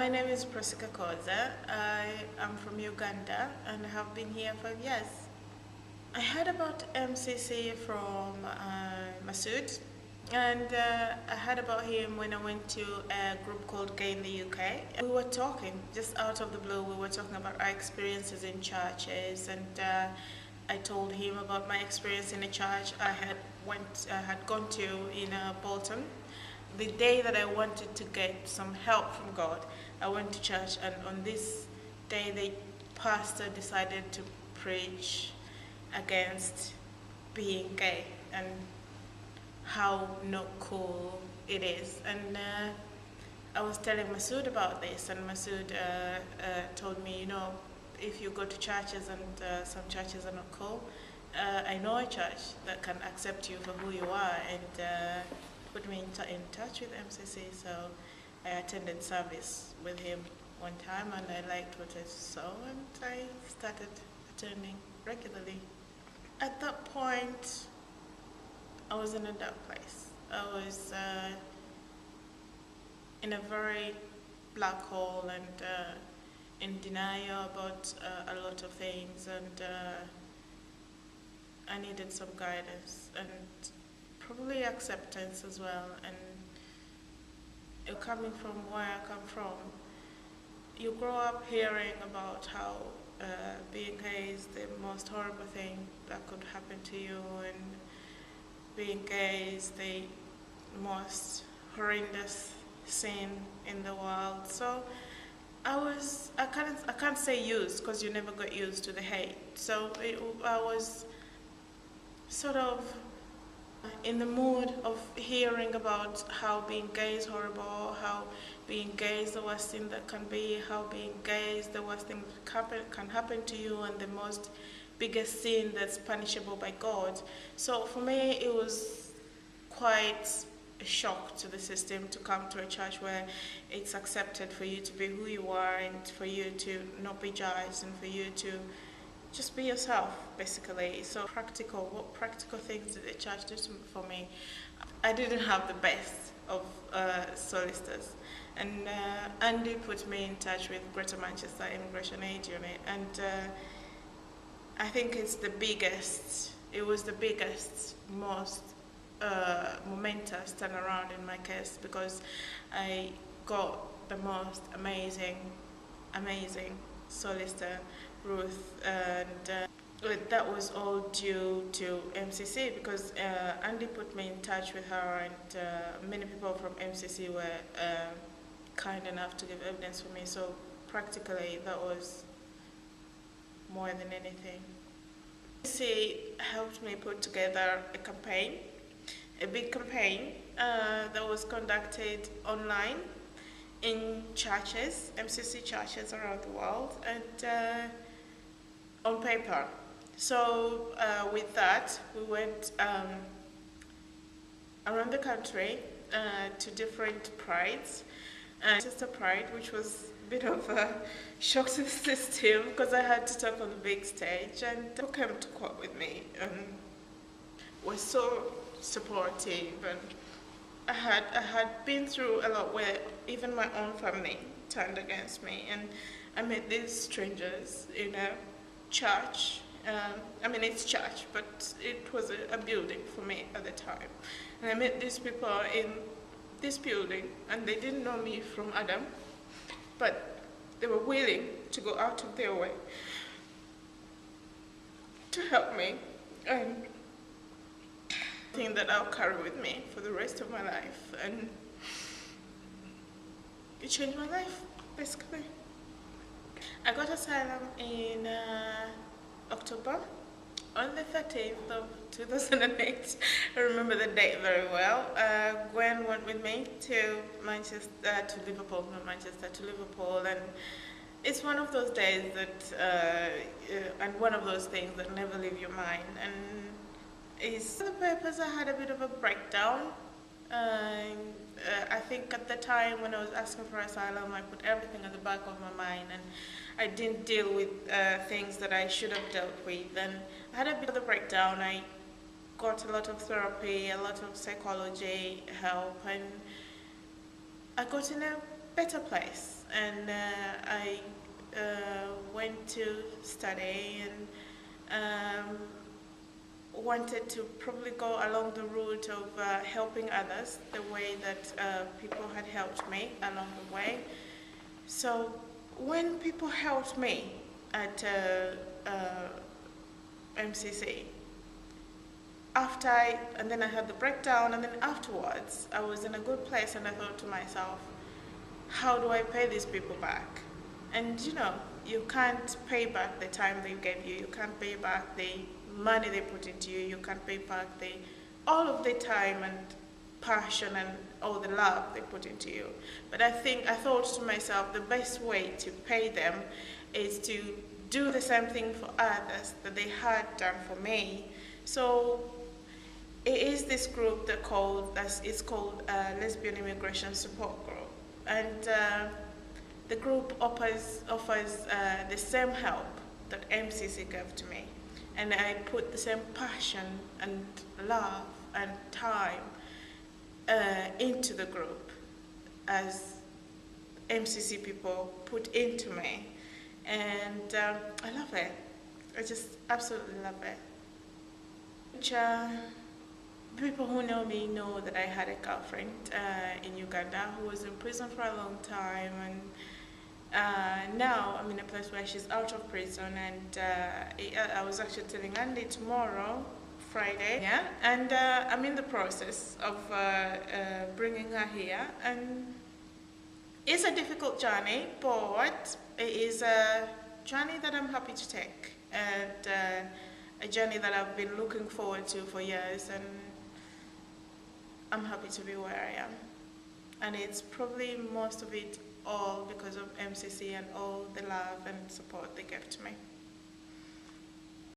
My name is Prossy. I am from Uganda and have been here 5 years. I heard about MCC from Masood, and I heard about him when I went to a group called Gay in the UK. We were talking, just out of the blue, we were talking about our experiences in churches, and I told him about my experience in a church I had gone to in Bolton. The day that I wanted to get some help from God, I went to church, and on this day the pastor decided to preach against being gay and how not cool it is. And I was telling Masood about this, and Masood told me, if you go to churches and some churches are not cool, I know a church that can accept you for who you are, and put me in touch with MCC. So I attended service with him one time, and I liked what I saw, and I started attending regularly. At that point, I was in a dark place. I was in a very black hole and in denial about a lot of things, and I needed some guidance and probably acceptance as well. And coming from where I come from, you grow up hearing about how being gay is the most horrible thing that could happen to you, and being gay is the most horrendous sin in the world. So I can't say used, because you never got used to the hate. So I was sort of in the mood of hearing about how being gay is horrible, how being gay is the worst thing that can be, how being gay is the worst thing that can happen to you, and the most biggest sin that's punishable by God. So for me, it was quite a shock to the system to come to a church where it's accepted for you to be who you are, and for you to not be judged, and for you to just be yourself, basically. So what practical things did the church do for me? I didn't have the best of solicitors, and Andy put me in touch with Greater Manchester Immigration Aid Unit, and I think it was the biggest, most momentous turnaround in my case, because I got the most amazing solicitor, Ruth, and that was all due to MCC, because Andy put me in touch with her, and many people from MCC were kind enough to give evidence for me. So practically, that was more than anything. MCC helped me put together a big campaign that was conducted online in churches, MCC churches around the world, and on paper. So with that, we went around the country to different prides, and Sister Pride, which was a bit of a shock to the system, because I had to talk on the big stage, and people came to court with me and were so supportive. And I had been through a lot where even my own family turned against me, and I met these strangers in a church. It's church, but it was a building for me at the time. And I met these people in this building, and they didn't know me from Adam, but they were willing to go out of their way to help me, and thing that I'll carry with me for the rest of my life. And it changed my life, basically. I got asylum in October, on the 13th of 2008. I remember the date very well. Gwen went with me to Liverpool, and it's one of those days that, and one of those things that never leave your mind. And it's the purpose. I had a bit of a breakdown. I think at the time when I was asking for asylum, I put everything at the back of my mind, and I didn't deal with things that I should have dealt with. And I had a bit of a breakdown. I got a lot of therapy, a lot of psychology help, and I got in a better place, and I went to study and wanted to probably go along the route of helping others the way that people had helped me along the way. So when people helped me at MCC, and then I had the breakdown, and then afterwards I was in a good place, and I thought to myself, how do I pay these people back? And you can't pay back the time they gave you, you can't pay back the money they put into you, you can't pay back all of the time and passion and all the love they put into you. But I thought to myself, the best way to pay them is to do the same thing for others that they had done for me. So it is this group it's called Lesbian Immigration Support Group, and the group offers the same help that MCC gave to me, and I put the same passion and love and time into the group as MCC people put into me, and I love it. I just absolutely love it. Which, people who know me know that I had a girlfriend in Uganda who was in prison for a long time, and now I'm in a place where she's out of prison, and I was actually telling Andy tomorrow, Friday, yeah, and I'm in the process of bringing her here, and it's a difficult journey, but it is a journey that I'm happy to take, and a journey that I've been looking forward to for years, and I'm happy to be where I am. And it's probably most of it all because of MCC and all the love and support they gave to me.